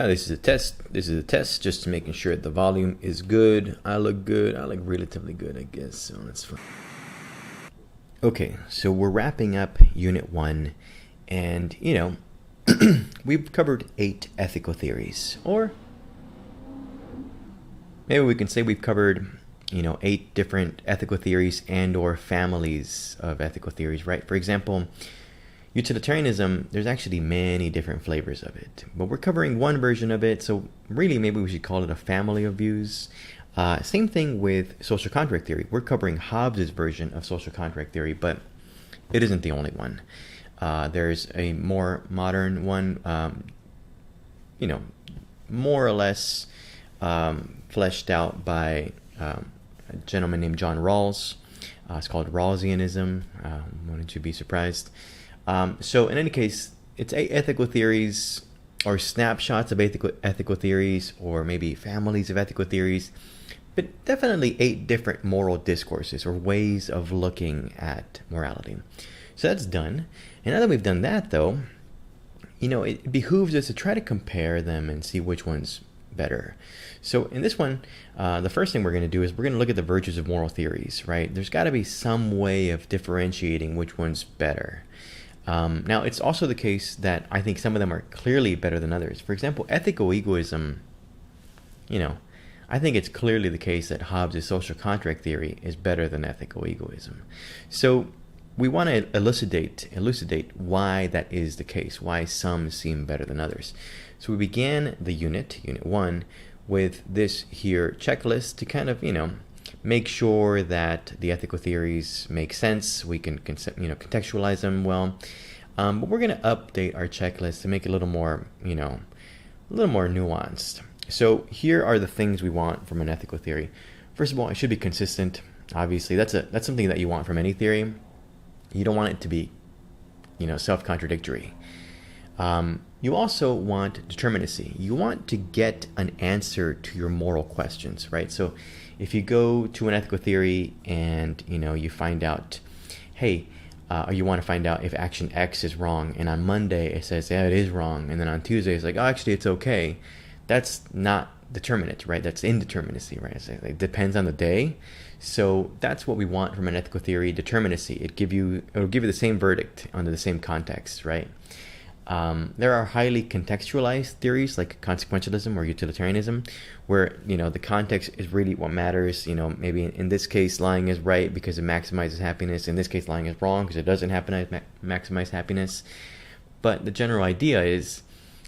This is a test. This is a test just to making sure the volume is good. I look good. I look relatively good, I guess. So that's fine. Okay, so we're wrapping up Unit 1. And, we've covered 8 ethical theories. Or maybe we can say we've covered, 8 different ethical theories and or families of ethical theories, right? For example, utilitarianism, there's actually many different flavors of it, but we're covering one version of it, so really maybe we should call it a family of views. Same thing with social contract theory. We're covering Hobbes's version of social contract theory, but it isn't the only one. There's a more modern one, more or less fleshed out by a gentleman named John Rawls. It's called Rawlsianism. Wouldn't you be surprised? So in any case, it's 8 ethical theories, or snapshots of ethical theories, or maybe families of ethical theories, but definitely 8 different moral discourses or ways of looking at morality. So that's done. And now that we've done that, though, it behooves us to try to compare them and see which one's better. So in this one, the first thing we're going to do is we're going to look at the virtues of moral theories, right? There's got to be some way of differentiating which one's better. Now, it's also the case that I think some of them are clearly better than others. For example, ethical egoism, I think it's clearly the case that Hobbes' social contract theory is better than ethical egoism. So we want to elucidate why that is the case, why some seem better than others. So we began the Unit 1, with this here checklist to kind of, make sure that the ethical theories make sense. We can contextualize them well. But we're going to update our checklist to make it a little more, nuanced. So here are the things we want from an ethical theory. First of all, it should be consistent. Obviously, that's something that you want from any theory. You don't want it to be, self-contradictory. You also want determinacy. You want to get an answer to your moral questions, right? So if you go to an ethical theory and, you find out, hey, or you want to find out if action X is wrong, and on Monday it says, yeah, it is wrong, and then on Tuesday it's like, oh, actually it's okay. That's not determinate, right? That's indeterminacy, right? It depends on the day. So that's what we want from an ethical theory, determinacy. It'll give you the same verdict under the same context, right? There are highly contextualized theories like consequentialism or utilitarianism, where the context is really what matters. Maybe in this case lying is right because it maximizes happiness. In this case lying is wrong because it doesn't maximize happiness. But the general idea is,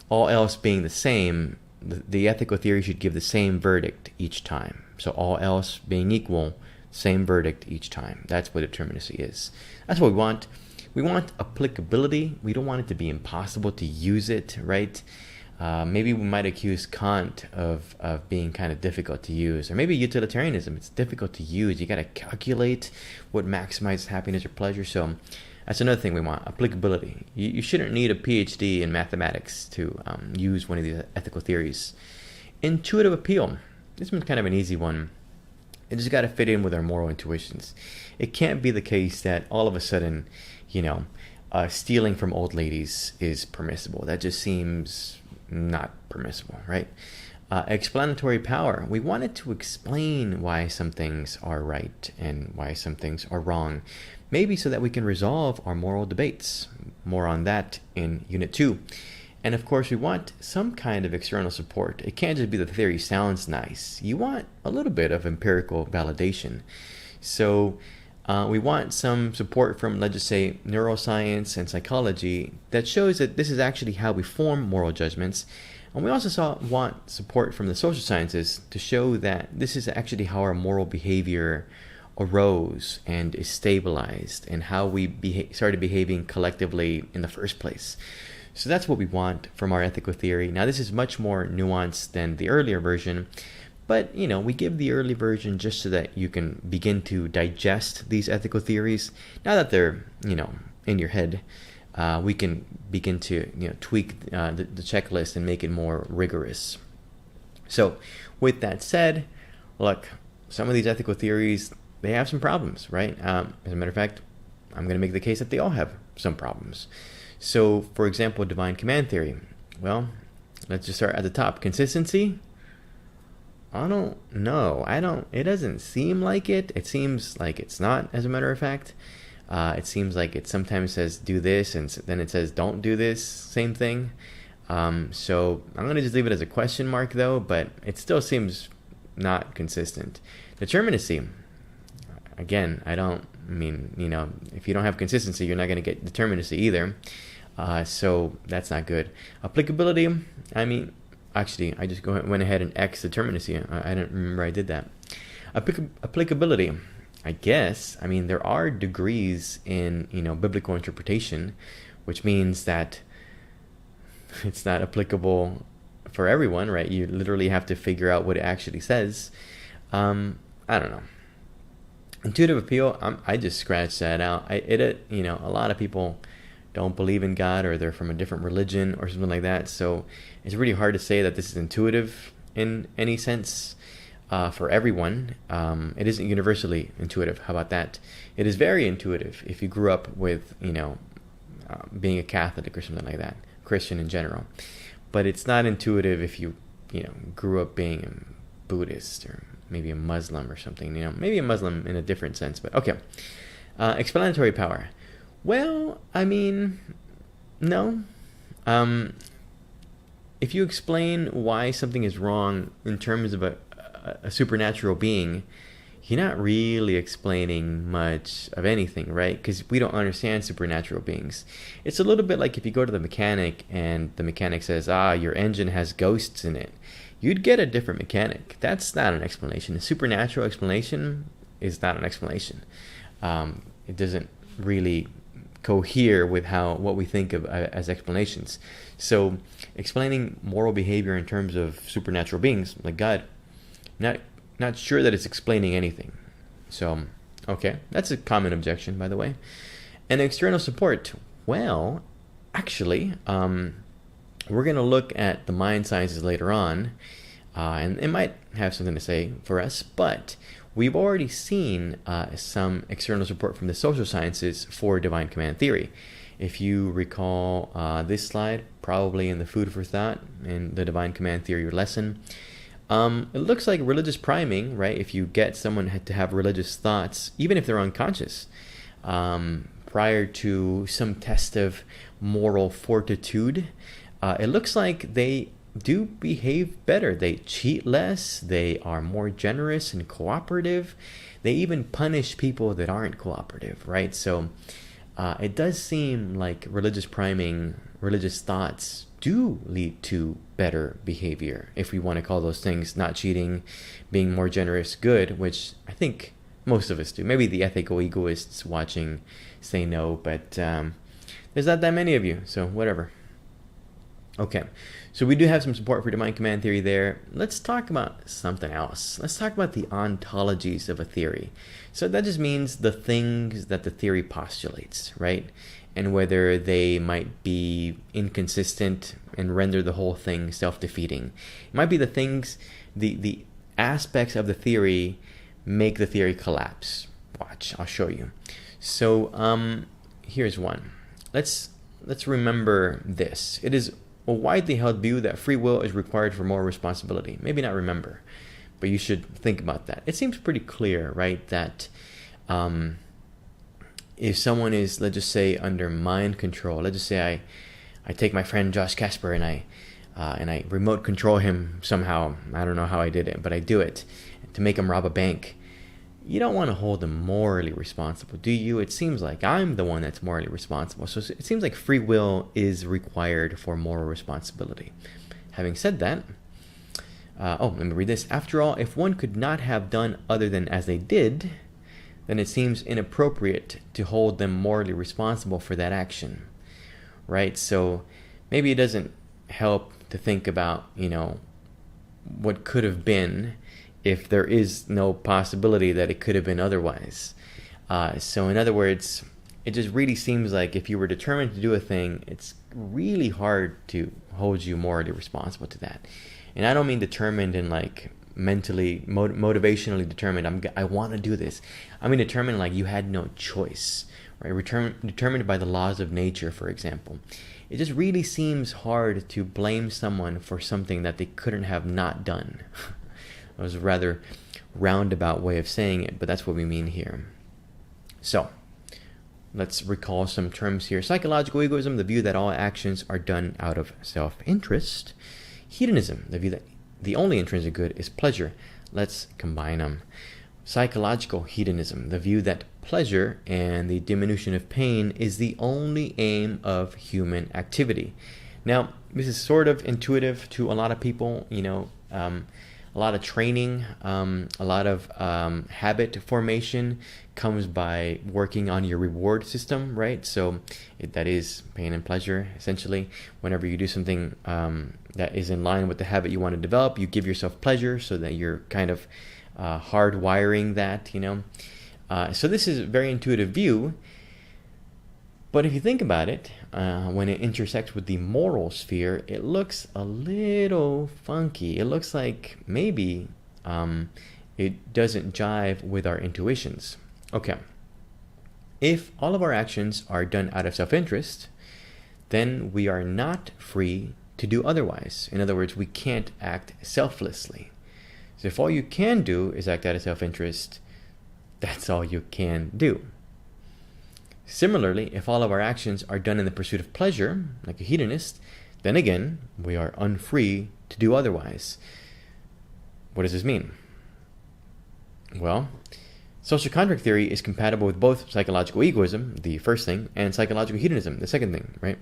all else being the same, the ethical theory should give the same verdict each time. So all else being equal, same verdict each time. That's what determinacy is. That's what we want. We want applicability. We don't want it to be impossible to use it, right? Maybe we might accuse Kant of being kind of difficult to use. Or maybe utilitarianism, it's difficult to use. You got to calculate what maximizes happiness or pleasure. So that's another thing we want, applicability. You shouldn't need a PhD in mathematics to use one of these ethical theories. Intuitive appeal. This one's kind of an easy one. It just got to fit in with our moral intuitions. It can't be the case that all of a sudden, stealing from old ladies is permissible. That just seems not permissible, right? Explanatory power. We wanted to explain why some things are right and why some things are wrong, maybe so that we can resolve our moral debates. More on that in Unit 2. And of course, we want some kind of external support. It can't just be the theory sounds nice. You want a little bit of empirical validation. So we want some support from, let's just say, neuroscience and psychology that shows that this is actually how we form moral judgments. And we also want support from the social sciences to show that this is actually how our moral behavior arose and is stabilized, and how we started behaving collectively in the first place. So that's what we want from our ethical theory. Now, this is much more nuanced than the earlier version, but, we give the early version just so that you can begin to digest these ethical theories. Now that they're, in your head, we can begin to, tweak the checklist and make it more rigorous. So with that said, look, some of these ethical theories, they have some problems, right? As a matter of fact, I'm going to make the case that they all have some problems. So, for example, divine command theory. Well, Let's just start at the top. Consistency? I don't know. It doesn't seem like it. It seems like it's not, as a matter of fact. It seems like it sometimes says do this and then it says don't do this, same thing. So I'm going to just leave it as a question mark though, but it still seems not consistent. Determinacy. Again, if you don't have consistency, you're not going to get determinacy either. So that's not good. Applicability, actually, I just went ahead and X determinacy. I don't remember I did that. Applicability, I guess. There are degrees in, biblical interpretation, which means that it's not applicable for everyone, right? You literally have to figure out what it actually says. I don't know. Intuitive appeal, I just scratched that out. A lot of people don't believe in God, or they're from a different religion or something like that. So it's really hard to say that this is intuitive in any sense for everyone. It isn't universally intuitive. How about that? It is very intuitive if you grew up with, being a Catholic or something like that, Christian in general. But it's not intuitive if you grew up being a Buddhist or maybe a Muslim or something. Maybe a Muslim in a different sense. But okay. Explanatory power. Well, no. If you explain why something is wrong in terms of a supernatural being, you're not really explaining much of anything, right? Because we don't understand supernatural beings. It's a little bit like if you go to the mechanic and the mechanic says, your engine has ghosts in it. You'd get a different mechanic. That's not an explanation. A supernatural explanation is not an explanation. It doesn't really cohere with what we think of as explanations. So explaining moral behavior in terms of supernatural beings like God, not sure that it's explaining anything. So, okay, that's a common objection, by the way. And external support. Well, actually, we're going to look at the mind sciences later on, and it might have something to say for us, but we've already seen some external support from the social sciences for divine command theory. If you recall this slide, probably in the food for thought in the divine command theory lesson, it looks like religious priming, right? If you get someone to have religious thoughts, even if they're unconscious, prior to some test of moral fortitude, it looks like they do behave better. They cheat less. They are more generous and cooperative. They even punish people that aren't cooperative, right? So it does seem like religious priming, religious thoughts do lead to better behavior, if we want to call those things not cheating, being more generous, good, which I think most of us do. Maybe the ethical egoists watching say no, but there's not that many of you, so whatever. Okay, so we do have some support for divine command theory there. Let's talk about something else. Let's talk about the ontologies of a theory. So that just means the things that the theory postulates, right? And whether they might be inconsistent and render the whole thing self-defeating. It might be the things, the aspects of the theory make the theory collapse. Watch, I'll show you. So here's one. Let's remember this. It is a widely held view that free will is required for moral responsibility. Maybe not remember, but you should think about that. It seems pretty clear, right, that if someone is, let's just say, under mind control, let's just say I take my friend Josh Casper and I remote control him somehow. I don't know how I did it, but I do it to make him rob a bank. You don't want to hold him morally responsible, do you? It seems like I'm the one that's morally responsible. So it seems like free will is required for moral responsibility. Having said that, let me read this. After all, if one could not have done other than as they did, then it seems inappropriate to hold them morally responsible for that action, right? So maybe it doesn't help to think about, what could have been if there is no possibility that it could have been otherwise. So in other words, it just really seems like if you were determined to do a thing, it's really hard to hold you morally responsible to that. And I don't mean determined in like mentally, motivationally determined, I want to do this. I mean determined like you had no choice, right? Determined by the laws of nature, for example. it just really seems hard to blame someone for something that they couldn't have not done. It was a rather roundabout way of saying it, but that's what we mean here. So, let's recall some terms here. Psychological egoism, the view that all actions are done out of self-interest. Hedonism, the view that the only intrinsic good is pleasure. Let's combine them. Psychological hedonism, the view that pleasure and the diminution of pain is the only aim of human activity. Now, this is sort of intuitive to a lot of people, a lot of training, a lot of habit formation comes by working on your reward system, right? So that is pain and pleasure, essentially. Whenever you do something that is in line with the habit you want to develop, you give yourself pleasure so that you're kind of hardwiring that, So this is a very intuitive view. But if you think about it, when it intersects with the moral sphere, it looks a little funky. It looks like maybe it doesn't jive with our intuitions. Okay. If all of our actions are done out of self-interest, then we are not free to do otherwise. In other words, we can't act selflessly. So if all you can do is act out of self-interest, that's all you can do. Similarly, if all of our actions are done in the pursuit of pleasure, like a hedonist, then again, we are unfree to do otherwise. What does this mean? Well, social contract theory is compatible with both psychological egoism, the first thing, and psychological hedonism, the second thing, right?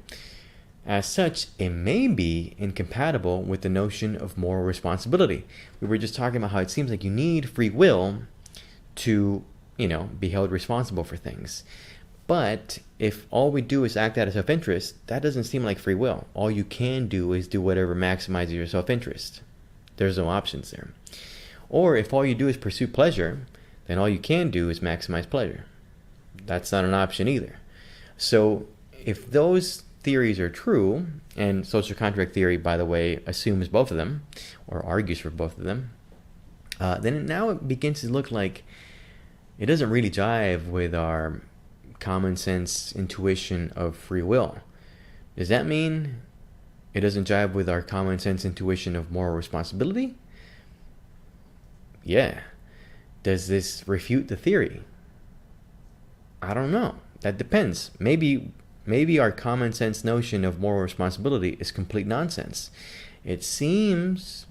As such, it may be incompatible with the notion of moral responsibility. We were just talking about how it seems like you need free will to, be held responsible for things. But if all we do is act out of self-interest, that doesn't seem like free will. All you can do is do whatever maximizes your self-interest. There's no options there. Or if all you do is pursue pleasure, then all you can do is maximize pleasure. That's not an option either. So if those theories are true, and social contract theory, by the way, assumes both of them, or argues for both of them, then now it begins to look like it doesn't really jive with our common sense intuition of free will. Does that mean it doesn't jive with our common sense intuition of moral responsibility? Yeah. Does this refute the theory? I don't know. That depends. Maybe our common sense notion of moral responsibility is complete nonsense. It seems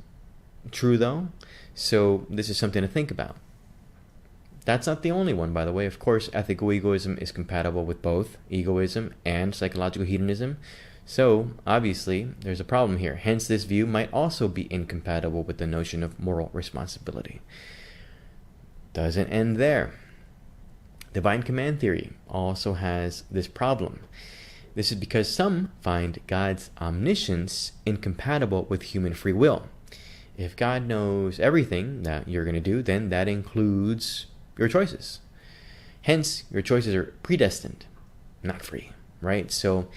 true though, so this is something to think about. That's not the only one, by the way. Of course, ethical egoism is compatible with both egoism and psychological hedonism. So, obviously, there's a problem here. Hence, this view might also be incompatible with the notion of moral responsibility. Doesn't end there. Divine command theory also has this problem. This is because some find God's omniscience incompatible with human free will. If God knows everything that you're going to do, then that includes your choices. Hence, your choices are predestined, not free, right? So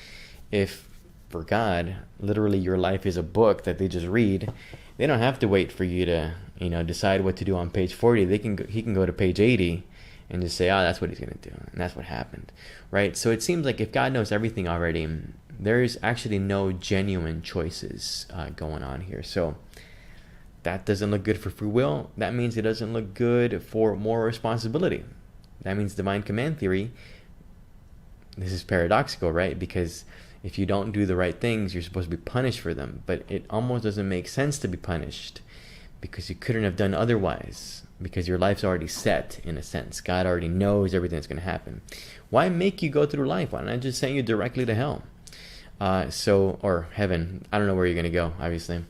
if for God, literally your life is a book that they just read, they don't have to wait for you to, decide what to do on page 40. He can go to page 80 and just say, that's what he's going to do. And that's what happened, right? So it seems like if God knows everything already, there is actually no genuine choices going on here. So that doesn't look good for free will. That means it doesn't look good for moral responsibility. That means divine command theory, this is paradoxical, right? Because if you don't do the right things, you're supposed to be punished for them. But it almost doesn't make sense to be punished because you couldn't have done otherwise, because your life's already set in a sense. God already knows everything that's going to happen. Why make you go through life? Why not just send you directly to hell? Or heaven. I don't know where you're going to go, obviously.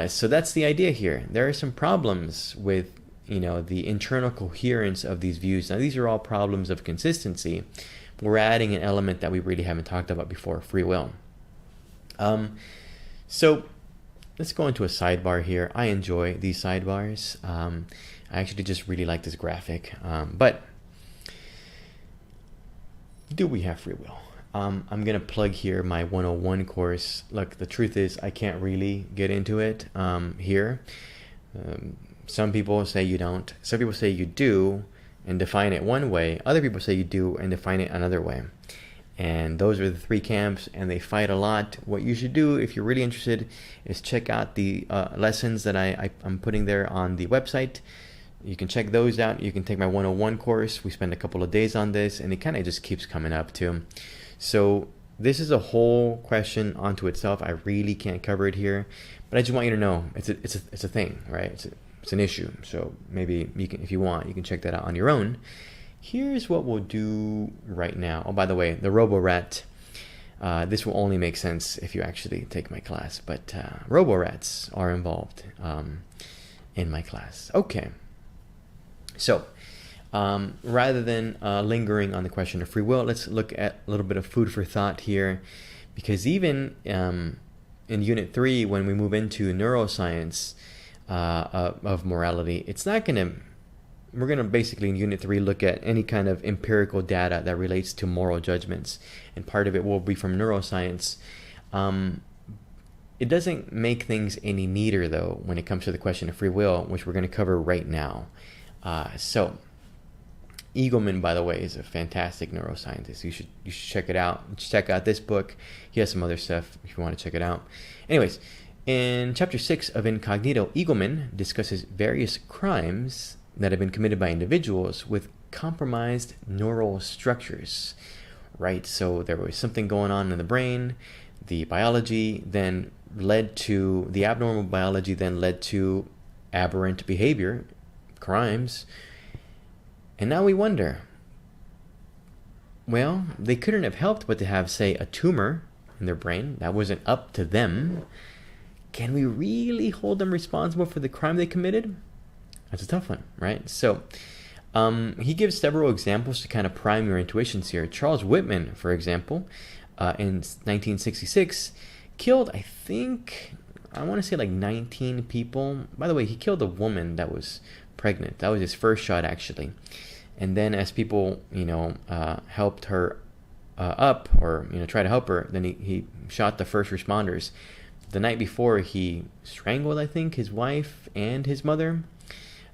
So that's the idea here. There are some problems with, the internal coherence of these views. Now, these are all problems of consistency. We're adding an element that we really haven't talked about before, free will. So let's go into a sidebar here. I enjoy these sidebars. I actually just really like this graphic. But do we have free will? I'm going to plug here my 101 course. Look, the truth is I can't really get into it here. Some people say you don't. Some people say you do and define it one way. Other people say you do and define it another way. And those are the three camps, and they fight a lot. What you should do, if you're really interested, is check out the lessons that I'm putting there on the website. You can check those out. You can take my 101 course. We spend a couple of days on this, and it kind of just keeps coming up too. So this is a whole question onto itself. I really can't cover it here, but I just want you to know it's a thing, right? It's an issue. So maybe you can, if you want, you can check that out on your own. Here's what we'll do right now. Oh, by the way, the Roborat, this will only make sense if you actually take my class, but Roborats are involved in my class. Okay. So rather than lingering on the question of free will, let's look at a little bit of food for thought here, because even in Unit 3, when we move into neuroscience of morality, it's not going to... We're going to basically in Unit 3 look at any kind of empirical data that relates to moral judgments. And part of it will be from neuroscience. It doesn't make things any neater, though, when it comes to the question of free will, which we're going to cover right now. So, Eagleman, by the way, is a fantastic neuroscientist. You should check it out. Check out this book. He has some other stuff if you want to check it out. Anyways, in Chapter 6 of Incognito, Eagleman discusses various crimes that have been committed by individuals with compromised neural structures, right? So there was something going on in the brain, the biology then led to, the abnormal biology then led to aberrant behavior, crimes, and now we wonder, well, they couldn't have helped but to have, say, a tumor in their brain. That wasn't up to them. Can we really hold them responsible for the crime they committed? That's a tough one, right? So he gives several examples to kind of prime your intuitions here. Charles Whitman, for example, in 1966, killed, I think, I want to say like 19 people. By the way, he killed a woman that was pregnant. That was his first shot, actually. And then as people, helped her up, or, try to help her, then he shot the first responders. The night before, he strangled, I think, his wife and his mother.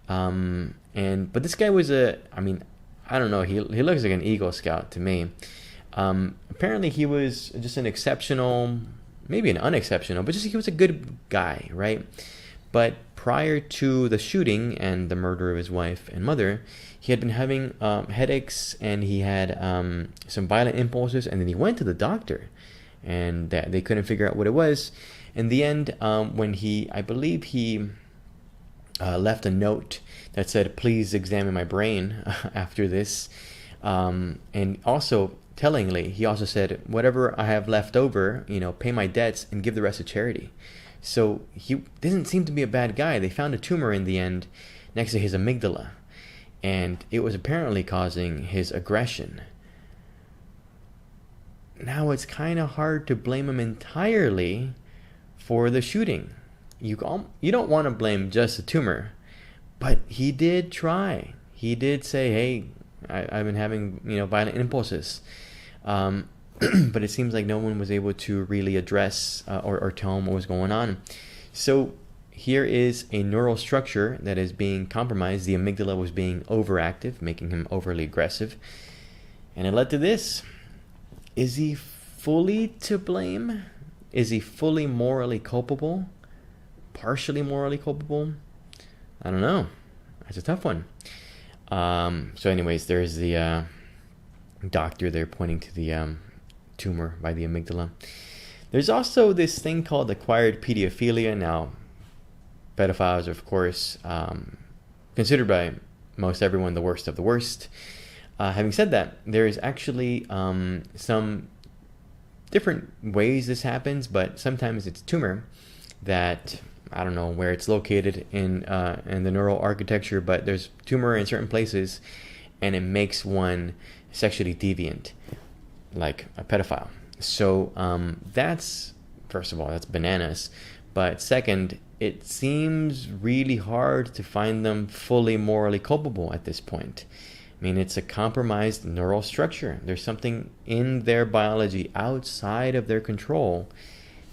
But this guy was I don't know, he looks like an Eagle Scout to me. Apparently he was just an exceptional, maybe an unexceptional, but he was a good guy, right? But prior to the shooting and the murder of his wife and mother, he had been having headaches, and he had some violent impulses, and then he went to the doctor, and they couldn't figure out what it was. In the end, when I believe he left a note that said, "Please examine my brain after this." And also, tellingly, he also said, "Whatever I have left over, pay my debts and give the rest to charity." So he didn't seem to be a bad guy. They found a tumor in the end next to his amygdala, and it was apparently causing his aggression. Now it's kind of hard to blame him entirely for the shooting. You don't want to blame just the tumor, but he did try. He did say, "Hey, I've been having violent impulses," but it seems like no one was able to really address or tell him what was going on. So here is a neural structure that is being compromised. The amygdala was being overactive, making him overly aggressive, and it led to this. Is he fully to blame? Is he fully morally culpable? Partially morally culpable? I don't know. That's a tough one. So anyways, there's the doctor there pointing to the tumor by the amygdala. There's also this thing called acquired pedophilia. Now, pedophiles are, of course, considered by most everyone the worst of the worst. Having said that, there is actually some different ways this happens, but sometimes it's a tumor that, I don't know where it's located in the neural architecture, but there's tumor in certain places, and it makes one sexually deviant, like a pedophile. So that's, first of all, that's bananas. But second, it seems really hard to find them fully morally culpable at this point. I mean, it's a compromised neural structure. There's something in their biology outside of their control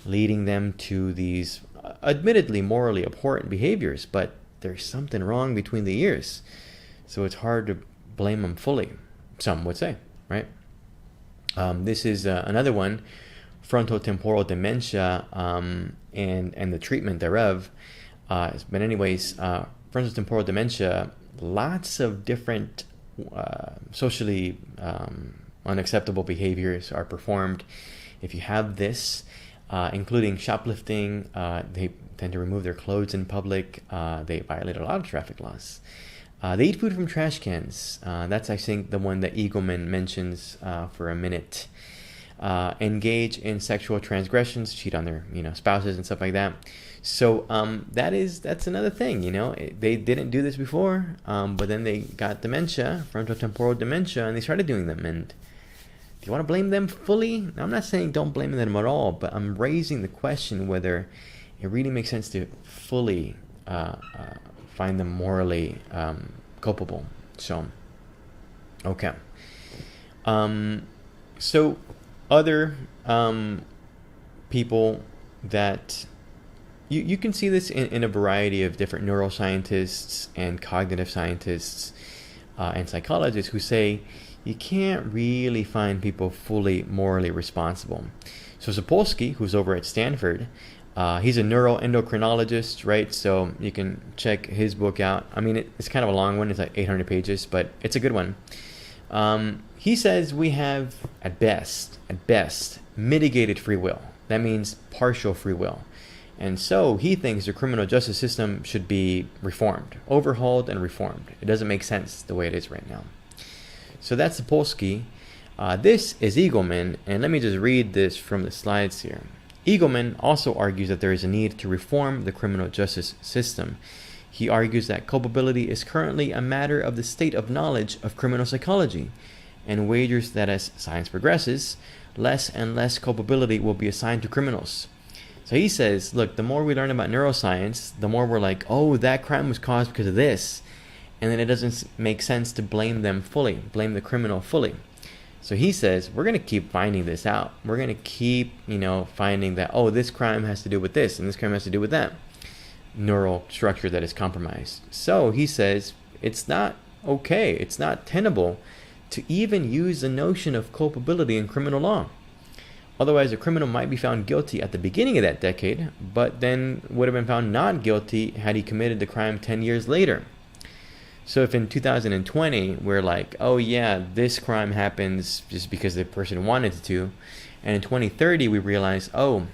leading them to these admittedly morally abhorrent behaviors, but there's something wrong between the ears. So it's hard to blame them fully, some would say, right? This is another one, frontotemporal dementia, and the treatment thereof. But anyways, frontotemporal dementia, lots of different socially unacceptable behaviors are performed if you have this, including shoplifting. They tend to remove their clothes in public. They violate a lot of traffic laws. They eat food from trash cans. That's, I think, the one that Eagleman mentions for a minute. Engage in sexual transgressions, cheat on their spouses and stuff like that. So that's another thing. They didn't do this before, but then they got dementia, frontotemporal dementia, and they started doing them. And do you want to blame them fully? I'm not saying don't blame them at all, but I'm raising the question whether it really makes sense to fully find them morally culpable. So, okay. So other people that you can see this in a variety of different neuroscientists and cognitive scientists and psychologists who say you can't really find people fully morally responsible. So Sapolsky, who's over at Stanford, he's a neuroendocrinologist, right? So you can check his book out. I mean, it's kind of a long one. It's like 800 pages, but it's a good one. He says we have, at best, mitigated free will. That means partial free will. And so he thinks the criminal justice system should be reformed, overhauled and reformed. It doesn't make sense the way it is right now. So that's Sapolsky. This is Eagleman, and let me just read this from the slides here. Eagleman also argues that there is a need to reform the criminal justice system. He argues that culpability is currently a matter of the state of knowledge of criminal psychology, and wagers that as science progresses, less and less culpability will be assigned to criminals. So he says, look, the more we learn about neuroscience, the more we're like, oh, that crime was caused because of this. And then it doesn't make sense to blame them fully, blame the criminal fully. So he says, we're going to keep finding this out. We're going to keep, finding that, oh, this crime has to do with this, and this crime has to do with that neural structure that is compromised. So he says, it's not okay, it's not tenable to even use the notion of culpability in criminal law. Otherwise, a criminal might be found guilty at the beginning of that decade, but then would have been found not guilty had he committed the crime 10 years later. So if in 2020, we're like, oh yeah, this crime happens just because the person wanted it to, and in 2030, we realize, oh,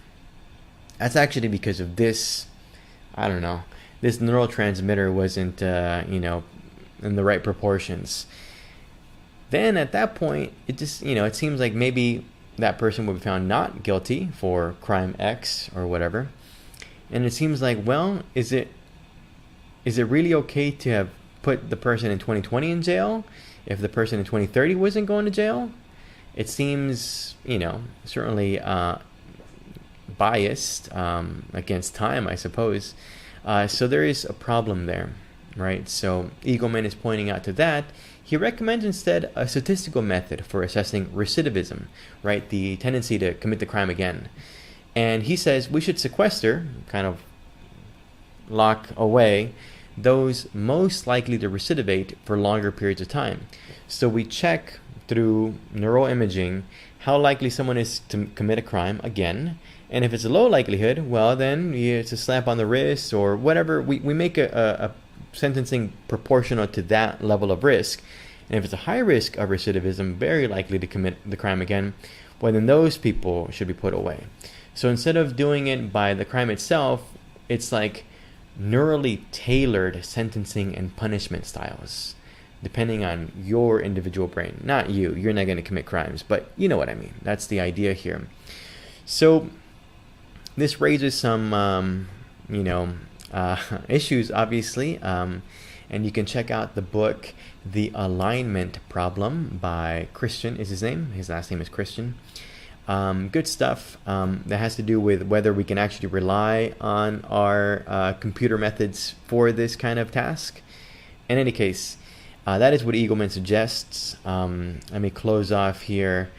that's actually because of this, this neurotransmitter wasn't, in the right proportions. Then at that point, it just, it seems like maybe that person would be found not guilty for crime X or whatever. And it seems like, well, is it really okay to have put the person in 2020 in jail if the person in 2030 wasn't going to jail? It seems, certainly biased against time, I suppose. So there is a problem there, right? So Eagleman is pointing out to that. He recommends instead a statistical method for assessing recidivism, right? The tendency to commit the crime again. And he says we should sequester, kind of lock away, those most likely to recidivate for longer periods of time. So we check through neuroimaging how likely someone is to commit a crime again. And if it's a low likelihood, well, then it's a slap on the wrist or whatever. We make a sentencing proportional to that level of risk. And if it's a high risk of recidivism, very likely to commit the crime again, well, then those people should be put away. So instead of doing it by the crime itself, it's like neurally tailored sentencing and punishment styles, depending on your individual brain. Not you. You're not going to commit crimes, but you know what I mean. That's the idea here. So this raises some, issues, obviously. And you can check out the book, The Alignment Problem by Christian is his name. His last name is Christian. Good stuff that has to do with whether we can actually rely on our computer methods for this kind of task. In any case, that is what Eagleman suggests. Let me close off here.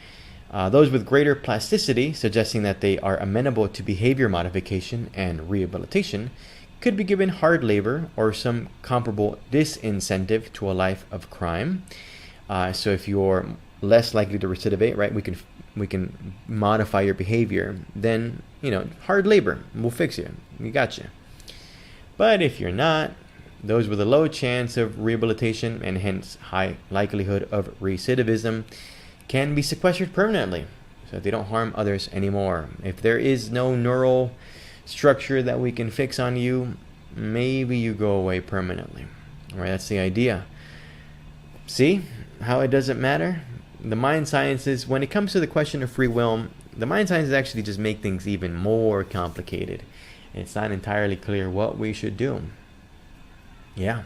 Those with greater plasticity, suggesting that they are amenable to behavior modification and rehabilitation, could be given hard labor or some comparable disincentive to a life of crime. So if you're less likely to recidivate, right? We can modify your behavior. Then, hard labor will fix you. We got you. But if you're not, those with a low chance of rehabilitation and hence high likelihood of recidivism can be sequestered permanently so that they don't harm others anymore. If there is no neural structure that we can fix on you, maybe you go away permanently. All right, that's the idea. See how it doesn't matter? The mind sciences, when it comes to the question of free will, the mind sciences actually just make things even more complicated. It's not entirely clear what we should do. Yeah.